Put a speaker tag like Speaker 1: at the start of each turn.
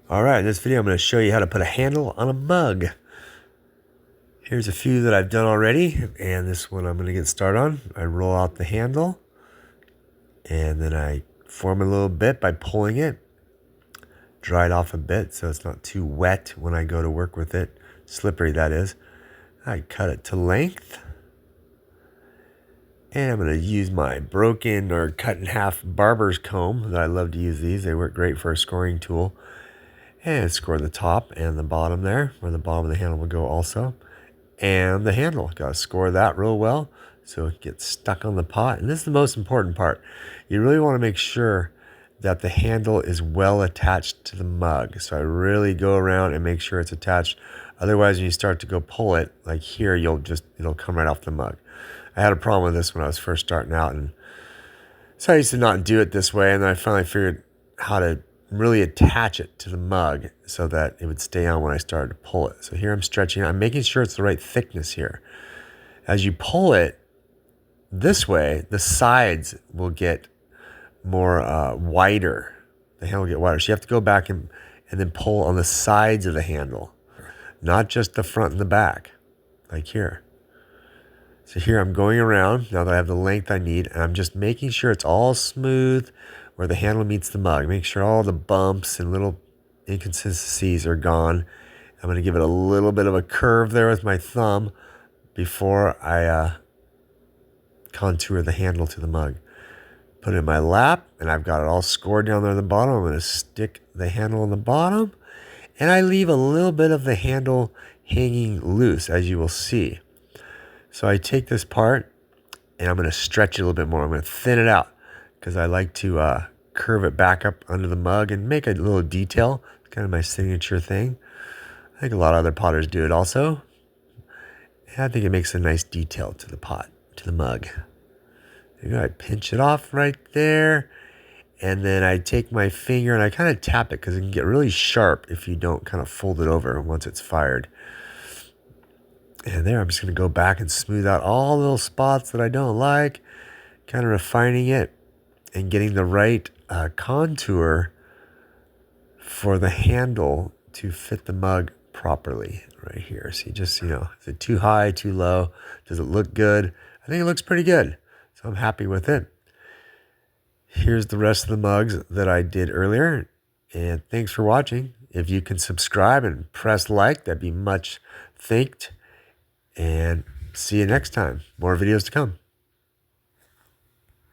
Speaker 1: All right, in this video I'm going to show you how to put a handle on a mug. Here's a few that I've done already, and this one I'm going to get started on. I roll out the handle, and then I form a little bit by pulling it. Dry it off a bit so it's not too wet when I go to work with it. Slippery, that is. I cut it to length. And I'm going to use my broken or cut in half barber's comb. I love to use these. They work great for a scoring tool. And score the top and the bottom there, where the bottom of the handle will go also. And the handle, got to score that real well so it gets stuck on the pot. And this is the most important part. You really want to make sure that the handle is well attached to the mug. So I really go around and make sure it's attached. Otherwise, when you start to go pull it, like here, it'll come right off the mug. I had a problem with this when I was first starting out, and so I used to not do it this way, and then I finally figured how to really attach it to the mug so that it would stay on when I started to pull it. So here I'm stretching it. I'm making sure it's the right thickness here. As you pull it this way, the sides will get more wider. The handle will get wider. So you have to go back and then pull on the sides of the handle, not just the front and the back, like here. So here I'm going around, now that I have the length I need, and I'm just making sure it's all smooth where the handle meets the mug. Make sure all the bumps and little inconsistencies are gone. I'm going to give it a little bit of a curve there with my thumb before I contour the handle to the mug. Put it in my lap, and I've got it all scored down there at the bottom. I'm going to stick the handle on the bottom, and I leave a little bit of the handle hanging loose, as you will see. So I take this part, and I'm going to stretch it a little bit more. I'm going to thin it out because I like to curve it back up under the mug and make a little detail. It's kind of my signature thing. I think a lot of other potters do it also. And I think it makes a nice detail to the pot, to the mug. There you go. I pinch it off right there. And then I take my finger and I kind of tap it because it can get really sharp if you don't kind of fold it over once it's fired. And there, I'm just going to go back and smooth out all the little spots that I don't like, kind of refining it and getting the right contour for the handle to fit the mug properly right here. So you just, is it too high, too low? Does it look good? I think it looks pretty good. So I'm happy with it. Here's the rest of the mugs that I did earlier. And thanks for watching. If you can subscribe and press like, that'd be much thanked. And see you next time. More videos to come.